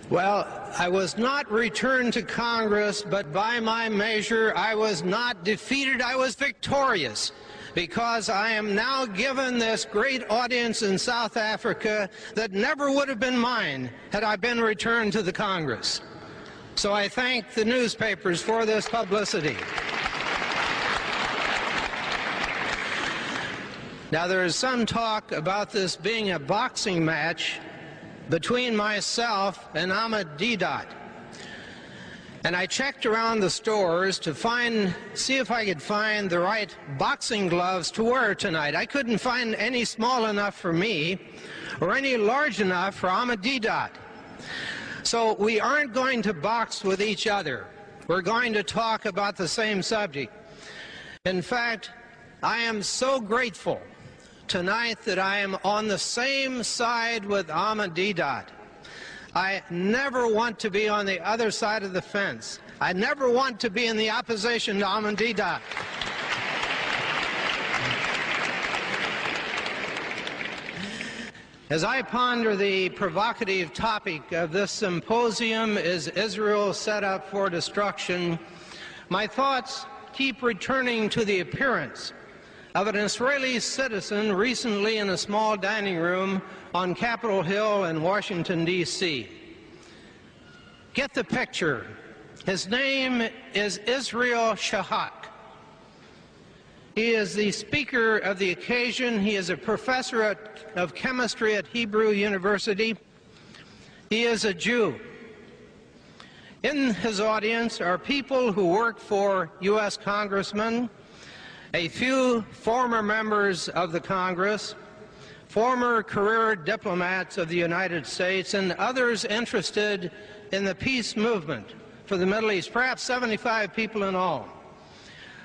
Well, I was not returned to Congress, but by my measure, I was not defeated, I was victorious, because I am now given this great audience in South Africa that never would have been mine had I been returned to the Congress. So I thank the newspapers for this publicity. Now, there is some talk about this being a boxing match between myself and Ahmadinejad. And I checked around the stores to see if I could find the right boxing gloves to wear tonight. I couldn't find any small enough for me or any large enough for Ahmadinejad. So we aren't going to box with each other. We're going to talk about the same subject. In fact, I am so grateful tonight that I am on the same side with Ahmadinejad. I never want to be on the other side of the fence. I never want to be in the opposition to Ahmadinejad. As I ponder the provocative topic of this symposium, is Israel set up for destruction, my thoughts keep returning to the appearance of an Israeli citizen recently in a small dining room on Capitol Hill in Washington, D.C. Get the picture. His name is Israel Shahak. He is the speaker of the occasion. He is a professor of chemistry at Hebrew University. He is a Jew. In his audience are people who work for U.S. congressmen, a few former members of the Congress, former career diplomats of the United States, and others interested in the peace movement for the Middle East, perhaps 75 people in all.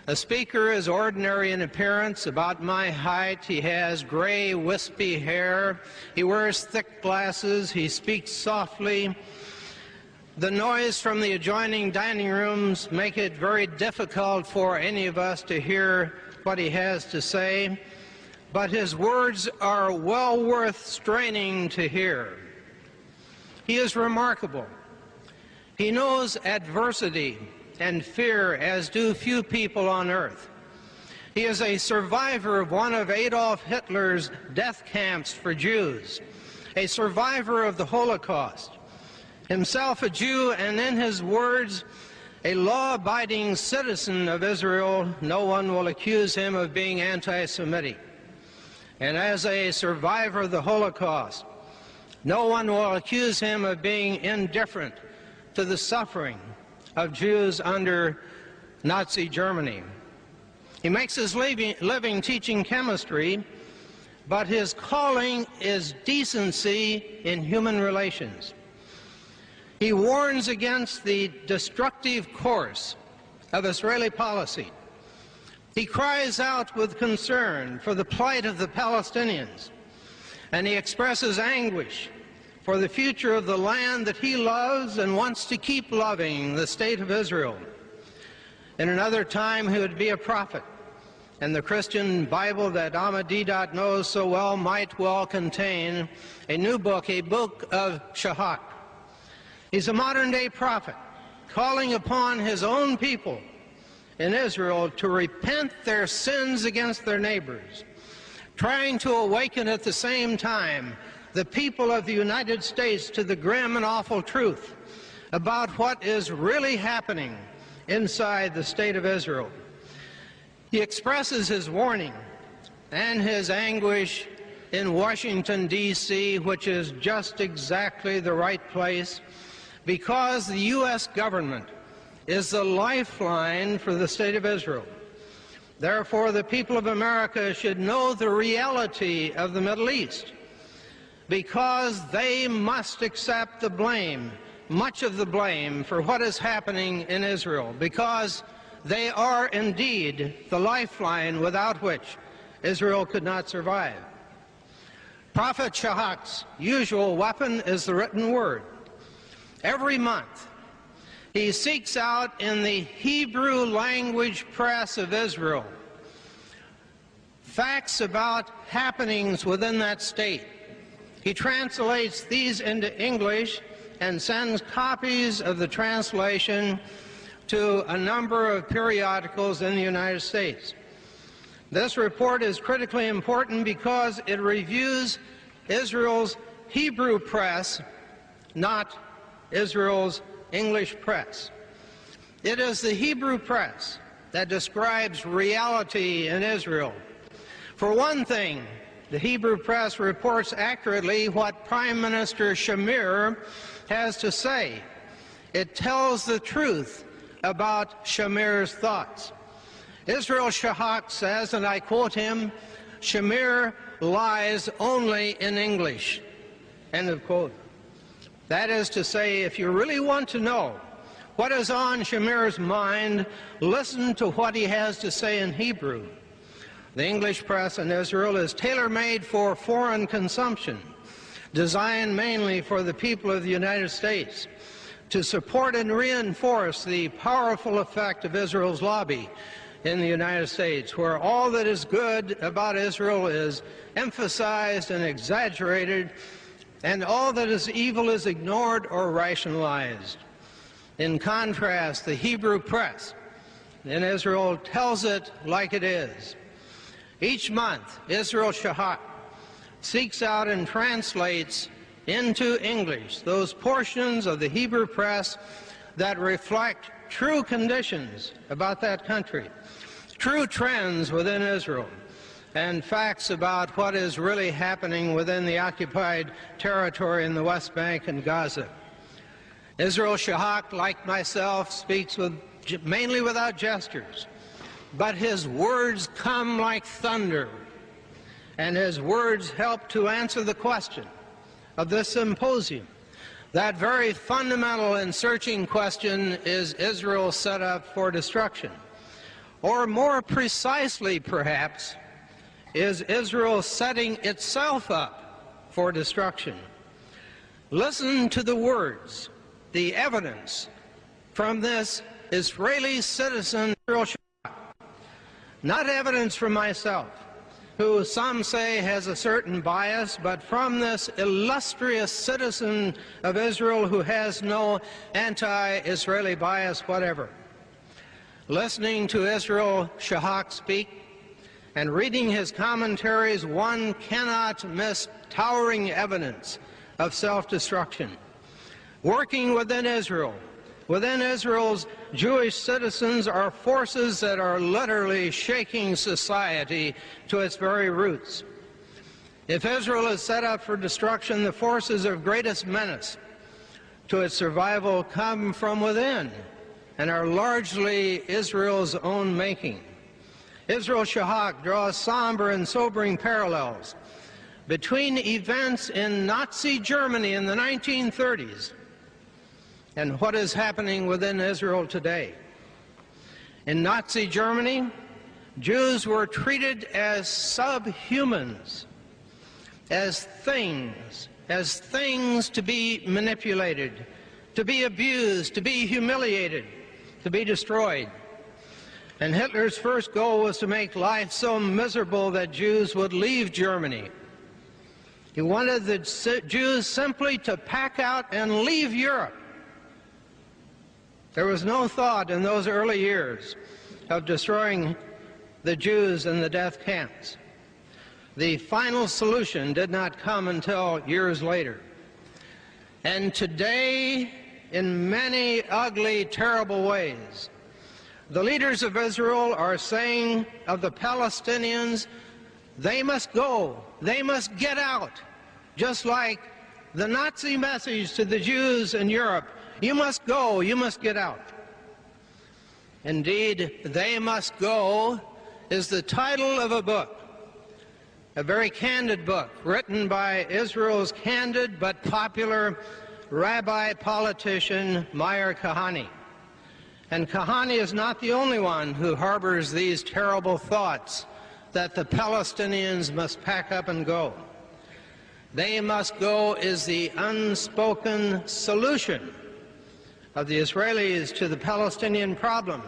The speaker is ordinary in appearance, about my height. He has gray, wispy hair. He wears thick glasses. He speaks softly. The noise from the adjoining dining rooms make it very difficult for any of us to hear what he has to say, but his words are well worth straining to hear. He is remarkable. He knows adversity and fear as do few people on earth. He is a survivor of one of Adolf Hitler's death camps for Jews, a survivor of the Holocaust, himself a Jew, and in his words, a law-abiding citizen of Israel. No one will accuse him of being anti-Semitic. And as a survivor of the Holocaust, no one will accuse him of being indifferent to the suffering of Jews under Nazi Germany. He makes his living teaching chemistry, but his calling is decency in human relations. He warns against the destructive course of Israeli policy. He cries out with concern for the plight of the Palestinians, and he expresses anguish for the future of the land that he loves and wants to keep loving, the state of Israel. In another time, he would be a prophet, and the Christian Bible that Ahmadinejad knows so well might well contain a new book, a book of Shahak. He's a modern-day prophet, calling upon his own people in Israel to repent their sins against their neighbors, trying to awaken at the same time the people of the United States to the grim and awful truth about what is really happening inside the state of Israel. He expresses his warning and his anguish in Washington, D.C., which is just exactly the right place, because the U.S. government is the lifeline for the state of Israel. Therefore, the people of America should know the reality of the Middle East, because they must accept the blame, much of the blame, for what is happening in Israel, because they are indeed the lifeline without which Israel could not survive. Prophet Shahak's usual weapon is the written word. Every month, he seeks out in the Hebrew language press of Israel facts about happenings within that state. He translates these into English and sends copies of the translation to a number of periodicals in the United States. This report is critically important because it reviews Israel's Hebrew press, not Israel's English press. It is the Hebrew press that describes reality in Israel. For one thing, the Hebrew press reports accurately what Prime Minister Shamir has to say. It tells the truth about Shamir's thoughts. Israel Shahak says, and I quote him, "Shamir lies only in English." End of quote. That is to say, if you really want to know what is on Shamir's mind, listen to what he has to say in Hebrew. The English press in Israel is tailor-made for foreign consumption, designed mainly for the people of the United States, to support and reinforce the powerful effect of Israel's lobby in the United States, where all that is good about Israel is emphasized and exaggerated, and all that is evil is ignored or rationalized. In contrast, the Hebrew press in Israel tells it like it is. Each month, Israel Shahak seeks out and translates into English those portions of the Hebrew press that reflect true conditions about that country, true trends within Israel, and facts about what is really happening within the occupied territory in the West Bank and Gaza. Israel Shahak, like myself, speaks mainly without gestures, but his words come like thunder, and his words help to answer the question of this symposium. That very fundamental and searching question: is Israel set up for destruction? Or more precisely, perhaps, is Israel setting itself up for destruction? Listen to the words, the evidence from this Israeli citizen, not evidence from myself, who some say has a certain bias, but from this illustrious citizen of Israel who has no anti-Israeli bias whatever. Listening to Israel Shahak speak and reading his commentaries, one cannot miss towering evidence of self-destruction. Working within Israel's Jewish citizens are forces that are literally shaking society to its very roots. If Israel is set up for destruction, the forces of greatest menace to its survival come from within and are largely Israel's own making. Israel Shahak draws somber and sobering parallels between events in Nazi Germany in the 1930s and what is happening within Israel today. In Nazi Germany, Jews were treated as subhumans, as things to be manipulated, to be abused, to be humiliated, to be destroyed. And Hitler's first goal was to make life so miserable that Jews would leave Germany. He wanted the Jews simply to pack out and leave Europe. There was no thought in those early years of destroying the Jews in the death camps. The final solution did not come until years later. And today, in many ugly, terrible ways, the leaders of Israel are saying of the Palestinians, they must go, they must get out, just like the Nazi message to the Jews in Europe: you must go, you must get out. Indeed, "They Must Go" is the title of a book, a very candid book, written by Israel's candid but popular rabbi politician Meir Kahane. And Kahane is not the only one who harbors these terrible thoughts that the Palestinians must pack up and go. "They must go" is the unspoken solution of the Israelis to the Palestinian problem,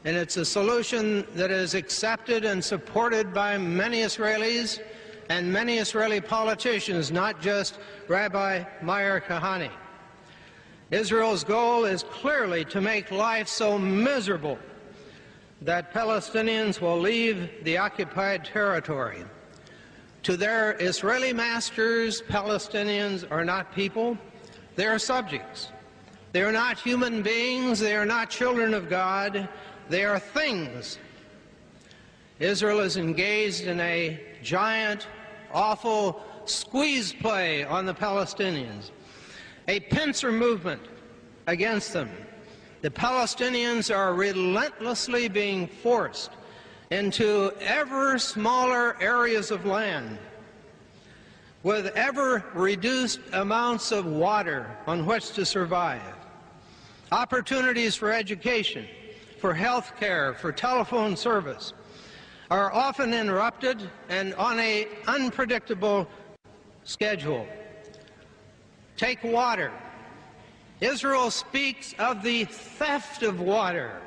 and it's a solution that is accepted and supported by many Israelis and many Israeli politicians, not just Rabbi Meir Kahane. Israel's goal is clearly to make life so miserable that Palestinians will leave the occupied territory. To their Israeli masters, Palestinians are not people, they are subjects. They are not human beings, they are not children of God, they are things. Israel is engaged in a giant, awful squeeze play on the Palestinians, a pincer movement against them. The Palestinians are relentlessly being forced into ever smaller areas of land with ever reduced amounts of water on which to survive. Opportunities for education, for health care, for telephone service are often interrupted and on an unpredictable schedule. Take water. Israel speaks of the theft of water.